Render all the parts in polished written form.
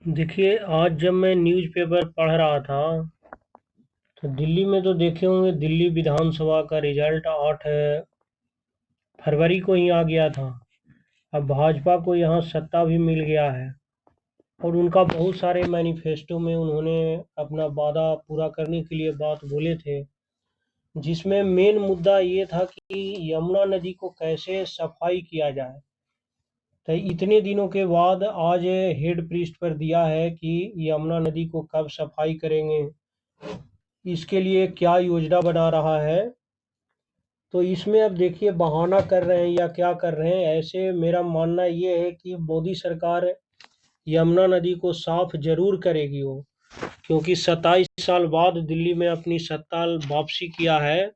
देखिए, आज जब मैं न्यूज़पेपर पढ़ रहा था, तो दिल्ली में तो देखे होंगे, दिल्ली विधानसभा का रिजल्ट 8 फरवरी को ही आ गया था। अब भाजपा को यहाँ सत्ता भी मिल गया है और उनका बहुत सारे मैनिफेस्टो में उन्होंने अपना वादा पूरा करने के लिए बात बोले थे, जिसमें मेन मुद्दा ये था कि यमुना नदी को कैसे सफाई किया जाए। तो इतने दिनों के बाद आज हेड पृष्ठ पर दिया है कि यमुना नदी को कब सफाई करेंगे, इसके लिए क्या योजना बना रहा है। तो इसमें अब देखिए बहाना कर रहे हैं या क्या कर रहे हैं। ऐसे मेरा मानना ये है कि मोदी सरकार यमुना नदी को साफ जरूर करेगी वो, क्योंकि 27 साल बाद दिल्ली में अपनी सत्ता वापसी किया है।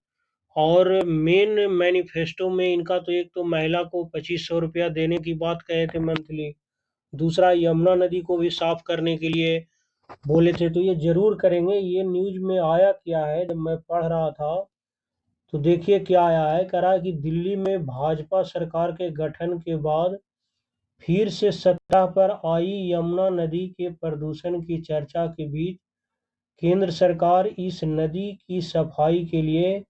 और मेन मैनिफेस्टो में इनका तो एक तो महिला को 2500 रुपया देने की बात कहे थे मंथली, दूसरा यमुना नदी को भी साफ करने के लिए बोले थे। तो ये जरूर करेंगे। ये न्यूज में आया क्या है, जब मैं पढ़ रहा था तो देखिए क्या आया है। कह रहा है कि दिल्ली में भाजपा सरकार के गठन के बाद फिर से सत्ता पर आई यमुना नदी के प्रदूषण की चर्चा के बीच केंद्र सरकार इस नदी की सफाई के लिए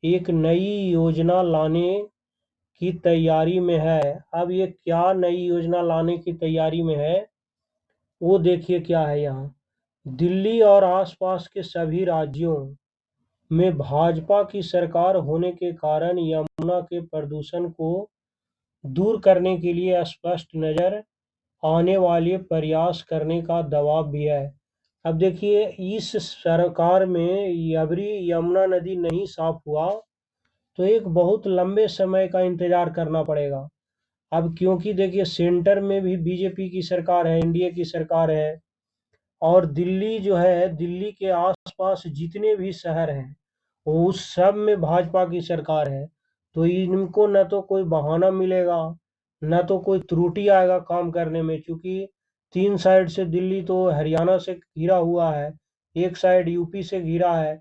एक नई योजना लाने की तैयारी में है। अब ये क्या नई योजना लाने की तैयारी में है, वो देखिए क्या है यहाँ। दिल्ली और आसपास के सभी राज्यों में भाजपा की सरकार होने के कारण यमुना के प्रदूषण को दूर करने के लिए स्पष्ट नजर आने वाले प्रयास करने का दबाव भी है। अब देखिए, इस सरकार में यबरी यमुना नदी नहीं साफ हुआ तो एक बहुत लंबे समय का इंतजार करना पड़ेगा। अब क्योंकि देखिए सेंटर में भी बीजेपी की सरकार है, एनडीए की सरकार है, और दिल्ली जो है, दिल्ली के आसपास जितने भी शहर हैं वो उस सब में भाजपा की सरकार है। तो इनको न तो कोई बहाना मिलेगा, न तो कोई त्रुटि आएगा काम करने में, क्योंकि तीन साइड से दिल्ली तो हरियाणा से घिरा हुआ है, एक साइड यूपी से घिरा है।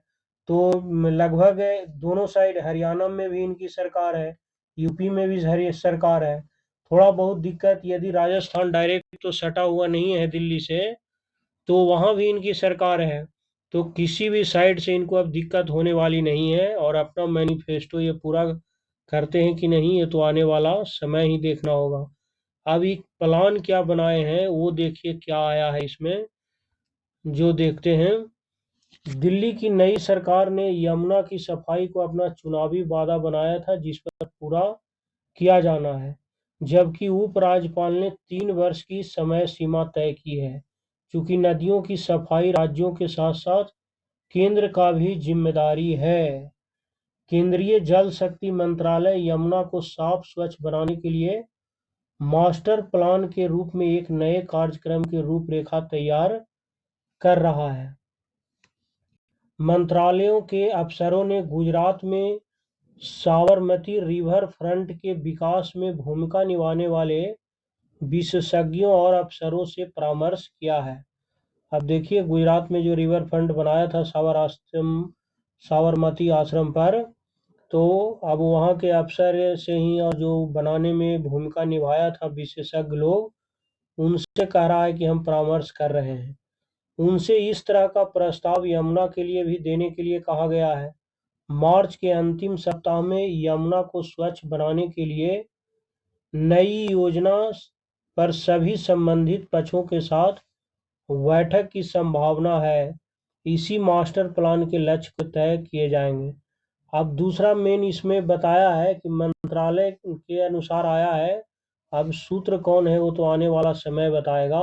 तो लगभग दोनों साइड, हरियाणा में भी इनकी सरकार है, यूपी में भी सरकार है। थोड़ा बहुत दिक्कत, यदि राजस्थान डायरेक्ट तो सटा हुआ नहीं है दिल्ली से, तो वहाँ भी इनकी सरकार है। तो किसी भी साइड से इनको अब दिक्कत होने वाली नहीं है। और अपना मैनिफेस्टो ये पूरा करते हैं कि नहीं, ये तो आने वाला समय ही देखना होगा। अब एक प्लान क्या बनाए हैं वो देखिए क्या आया है इसमें, जो देखते हैं। दिल्ली की नई सरकार ने यमुना की सफाई को अपना चुनावी वादा बनाया था, जिस पर पूरा किया जाना है। जबकि उपराज्यपाल ने 3 वर्ष की समय सीमा तय की है। चूंकि नदियों की सफाई राज्यों के साथ साथ केंद्र का भी जिम्मेदारी है। केंद्रीय जल शक्ति मंत्रालय यमुना को साफ स्वच्छ बनाने के लिए मास्टर प्लान के रूप में एक नए कार्यक्रम की रूपरेखा तैयार कर रहा है। मंत्रालयों के अफसरों ने गुजरात में साबरमती रिवर फ्रंट के विकास में भूमिका निभाने वाले विशेषज्ञों और अफसरों से परामर्श किया है। अब देखिए, गुजरात में जो रिवर फ्रंट बनाया था साबरमती आश्रम पर, तो अब वहाँ के अफसर से ही, और जो बनाने में भूमिका निभाया था विशेषज्ञ लोग, उनसे कह रहा है कि हम परामर्श कर रहे हैं। उनसे इस तरह का प्रस्ताव यमुना के लिए भी देने के लिए कहा गया है। मार्च के अंतिम सप्ताह में यमुना को स्वच्छ बनाने के लिए नई योजना पर सभी संबंधित पक्षों के साथ बैठक की संभावना है। इसी मास्टर प्लान के लक्ष्य तय किए जाएंगे। अब दूसरा मेन इसमें बताया है कि मंत्रालय के अनुसार आया है, अब सूत्र कौन है वो तो आने वाला समय बताएगा,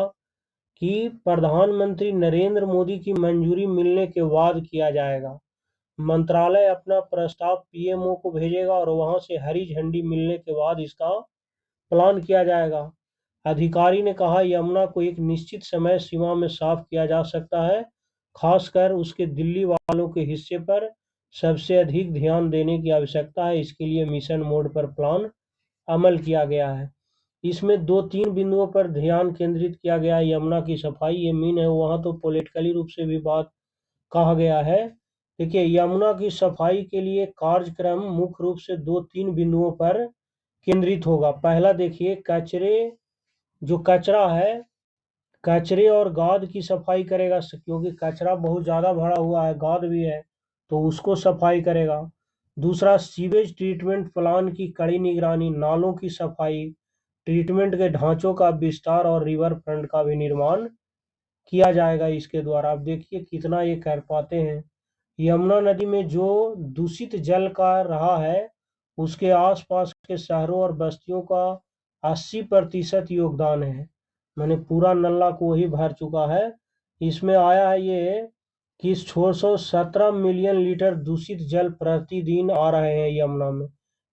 कि प्रधानमंत्री नरेंद्र मोदी की मंजूरी मिलने के बाद किया जाएगा। मंत्रालय अपना प्रस्ताव पीएमओ को भेजेगा और वहां से हरी झंडी मिलने के बाद इसका प्लान किया जाएगा। अधिकारी ने कहा यमुना को एक निश्चित समय सीमा में साफ किया जा सकता है, खासकर उसके दिल्ली वालों के हिस्से पर सबसे अधिक ध्यान देने की आवश्यकता है। इसके लिए मिशन मोड पर प्लान अमल किया गया है। इसमें दो तीन बिंदुओं पर ध्यान केंद्रित किया गया है। यमुना की सफाई ये मीन है, वहाँ तो पॉलिटिकली रूप से भी बात कहा गया है। देखिए, यमुना की सफाई के लिए कार्यक्रम मुख्य रूप से दो तीन बिंदुओं पर केंद्रित होगा। पहला देखिए, कचरा है कचरे और गाद की सफाई करेगा, क्योंकि कचरा बहुत ज़्यादा भरा हुआ है, गाद भी है, तो उसको सफाई करेगा। दूसरा, सीवेज ट्रीटमेंट प्लान की कड़ी निगरानी, नालों की सफाई, ट्रीटमेंट के ढांचों का विस्तार और रिवर फ्रंट का भी निर्माण किया जाएगा इसके द्वारा। अब देखिए कितना ये कर पाते हैं। यमुना नदी में जो दूषित जल का रहा है, उसके आसपास के शहरों और बस्तियों का 80% योगदान है। मैंने पूरा नल्ला को ही भर चुका है। इसमें आया है ये कि 617 मिलियन लीटर दूषित जल प्रतिदिन आ रहे हैं यमुना में।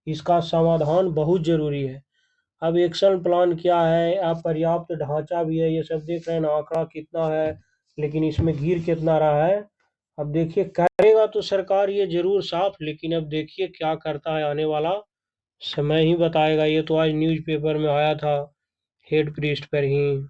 इसका समाधान बहुत जरूरी है। अब एक्शन प्लान क्या है, अपर्याप्त ढांचा भी है, ये सब देख रहे हैं ना, आंकड़ा कितना है, लेकिन इसमें गिर कितना रहा है। अब देखिए करेगा तो सरकार ये जरूर साफ, लेकिन अब देखिए क्या करता है, आने वाला समय ही बताएगा। ये तो आज न्यूज़पेपर में आया था हेड पृष्ठ पर ही।